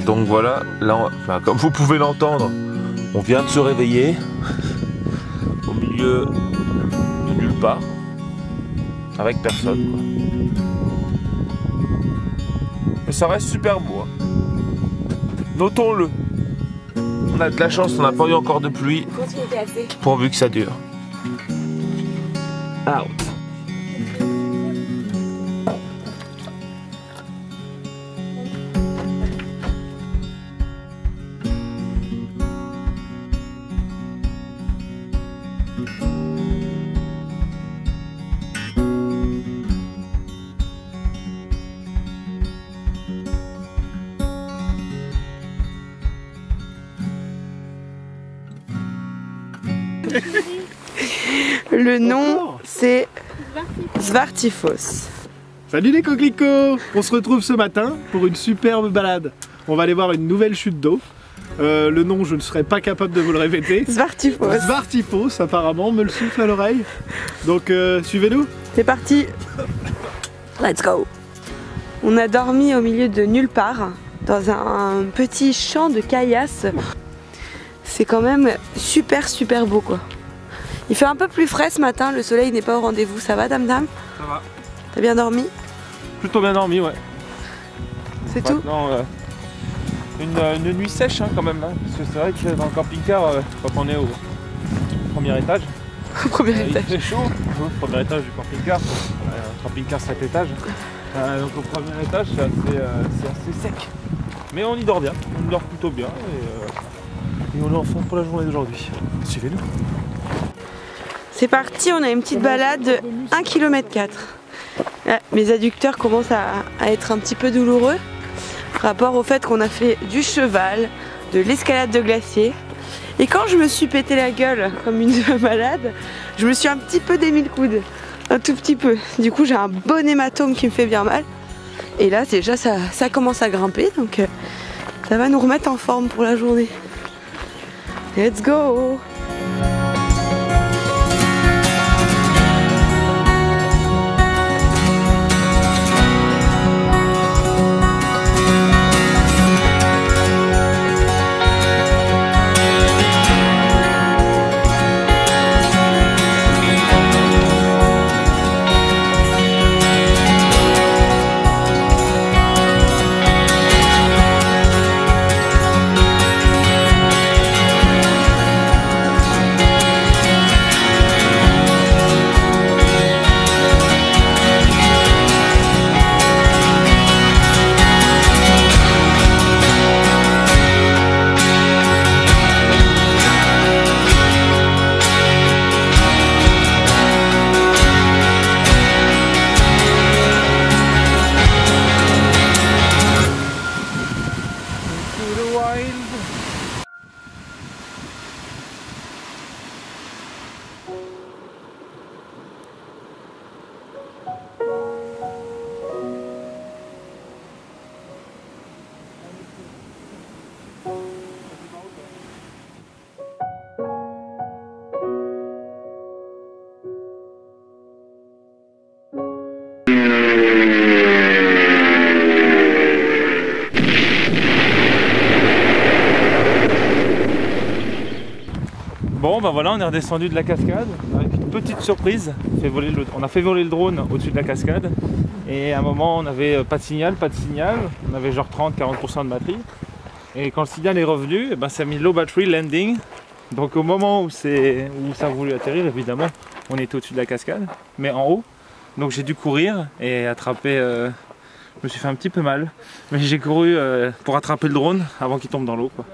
Donc voilà, là, comme vous pouvez l'entendre, on vient de se réveiller au milieu de nulle part, avec personne, quoi. Mais ça reste super beau, hein. Notons-le. On a de la chance, on n'a pas eu encore de pluie, pourvu que ça dure. Out. Le nom, c'est Svartifos. Salut les coquelicots! On se retrouve ce matin pour une superbe balade. On va aller voir une nouvelle chute d'eau. Le nom, je ne serais pas capable de vous le répéter. Svartifos. Svartifos, apparemment, me le souffle à l'oreille. Donc, suivez-nous. C'est parti. Let's go. On a dormi au milieu de nulle part, dans un petit champ de caillasses. C'est quand même super beau, quoi. Il fait un peu plus frais ce matin, le soleil n'est pas au rendez-vous. Ça va, Dame Dame? Ça va. T'as bien dormi? Plutôt bien dormi, ouais. C'est tout? Non, une nuit sèche, hein, quand même, hein, parce que c'est vrai que dans le camping-car, quand on est au premier étage, Au premier étage. il fait chaud. Au premier étage du camping-car, camping-car 7 étages. Donc au premier étage, c'est assez sec. Mais on y dort bien, on y dort plutôt bien et on est en forme pour la journée d'aujourd'hui. Suivez-nous. C'est parti, on a une petite balade de 1,4 km. Mes adducteurs commencent à être un petit peu douloureux. Rapport au fait qu'on a fait du cheval, de l'escalade de glacier. Et quand je me suis pété la gueule comme une malade, je me suis un petit peu démis le coude. Un tout petit peu. Du coup j'ai un bon hématome qui me fait bien mal. Et là déjà ça commence à grimper. Donc ça va nous remettre en forme pour la journée. Let's go! Bon ben voilà, on est redescendu de la cascade avec une petite surprise. On a fait voler le drone au-dessus de la cascade et à un moment on n'avait pas de signal, on avait genre 30-40% de batterie et quand le signal est revenu, ben, ça a mis low battery landing. Donc au moment où ça a voulu atterrir, évidemment on était au-dessus de la cascade mais en haut, donc j'ai dû courir et attraper, je me suis fait un petit peu mal mais j'ai couru pour attraper le drone avant qu'il tombe dans l'eau, quoi.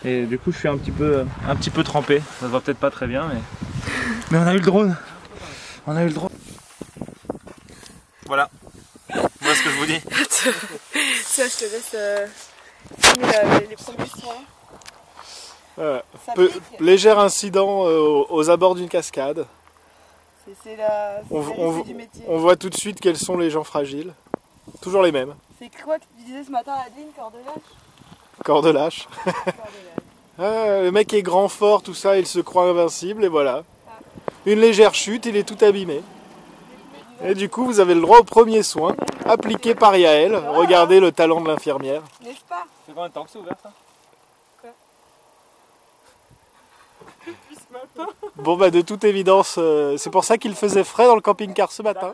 Et du coup je suis un petit peu trempé, ça se voit peut-être pas très bien mais on a eu le drone. On a eu le drone. Voilà. Voilà ce que je vous dis. Tiens, je te laisse filmer les premiers soins. Léger incident aux abords d'une cascade. C'est du métier. On voit tout de suite quels sont les gens fragiles. Toujours les mêmes. C'est quoi que tu disais ce matin, Adeline, corps de lâche? Corps de lâche. Le mec est grand, fort, tout ça, il se croit invincible et voilà. Une légère chute, il est tout abîmé. Et du coup, vous avez le droit au premier soin. appliqué par Yael. Regardez le talent de l'infirmière. N'est-ce pas? Ça fait combien de temps que c'est ouvert ça? Bon bah de toute évidence, c'est pour ça qu'il faisait frais dans le camping-car ce matin.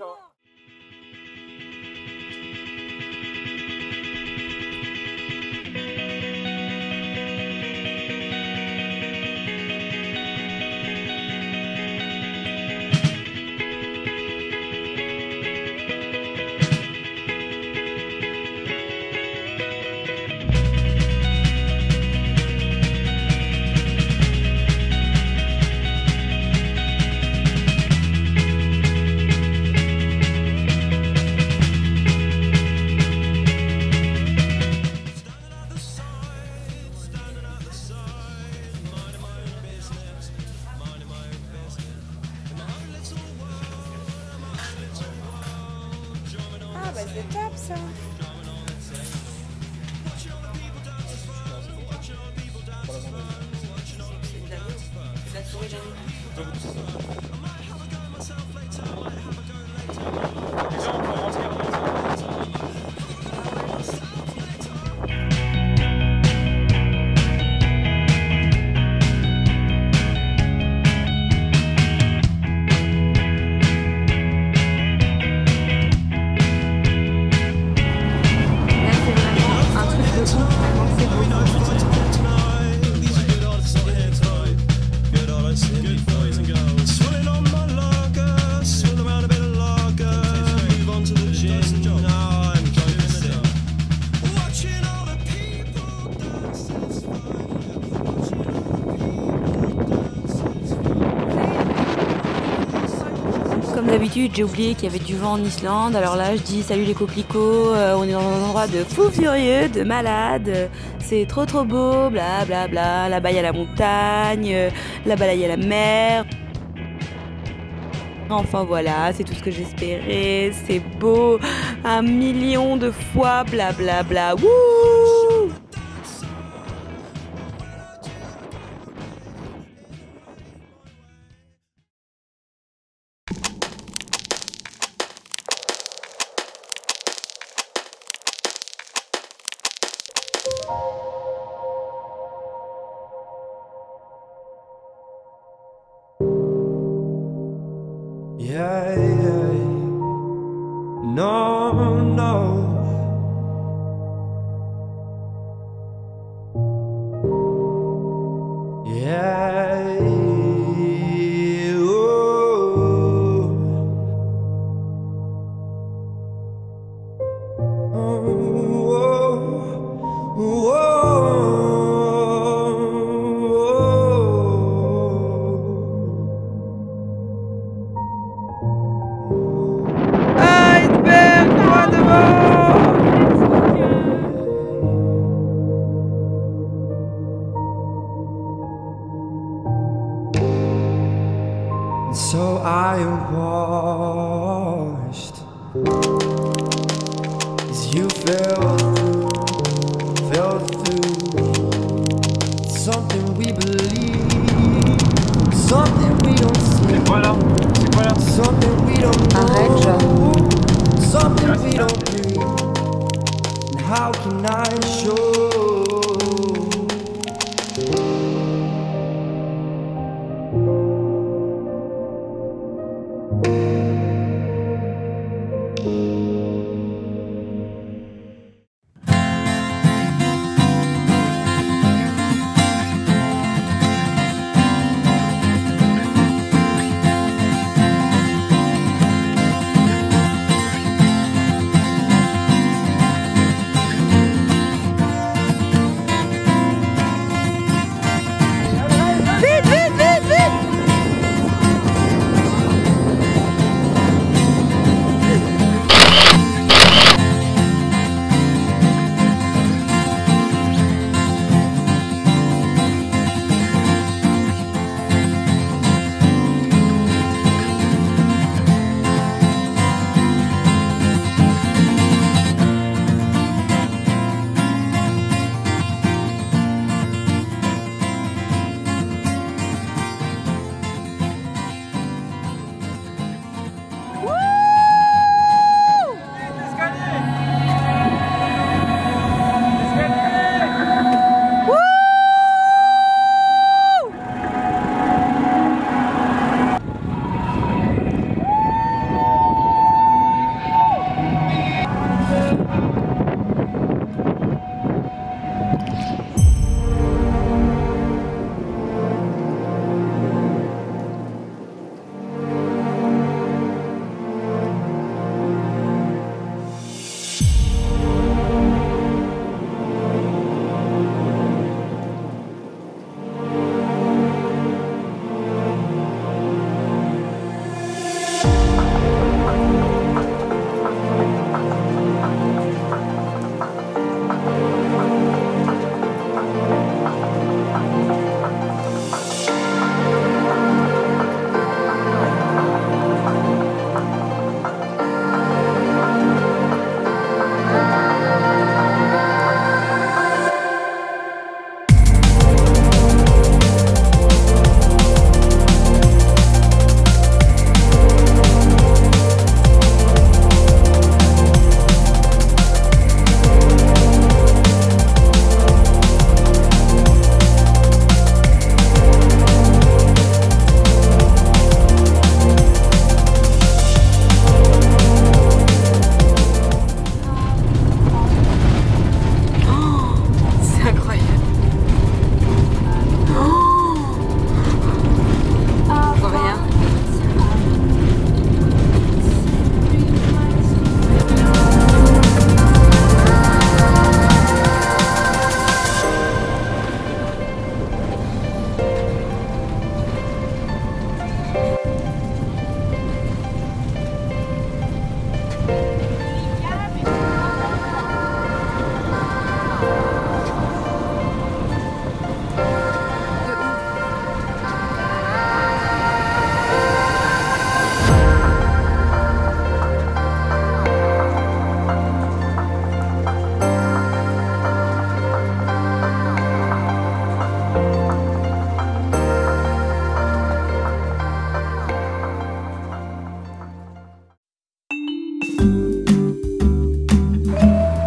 Ah bah c'est top ça. C'est de la souris jamais. Comme d'habitude, j'ai oublié qu'il y avait du vent en Islande, alors là je dis salut les coquelicots, on est dans un endroit de fou furieux, de malade, c'est trop beau, bla bla bla, là-bas il y a la montagne, là-bas il y a la mer. Enfin voilà, c'est tout ce que j'espérais, c'est beau, 1 million de fois, bla bla bla, wouh! Yeah, yeah, no, no. Yeah, oh, oh, oh, Iceberg, droit devant. And so I watched as you fell through something we believe, something we don't see, Voilà, c'est quoi là? something we don't Arrête, know, something we don't breathe. And how can I show?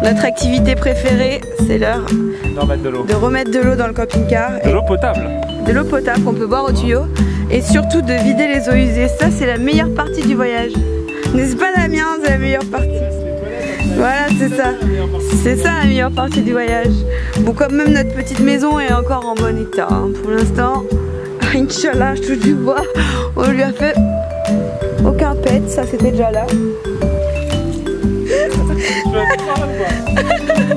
Notre activité préférée, c'est l'heure De remettre de l'eau. de remettre de l'eau dans le camping-car. De l'eau potable. De l'eau potable qu'on peut boire au tuyau. Et surtout de vider les eaux usées. Ça, c'est la meilleure partie du voyage. N'est-ce pas, Damien? C'est la meilleure partie. Voilà, c'est ça. C'est ça la meilleure partie du voyage. Bon, comme même notre petite maison est encore en bon état. Hein. Pour l'instant, Inch'Allah, je touche du bois. On lui a fait aucun pet. Ça, c'était déjà là. Tu vas te voir, quoi.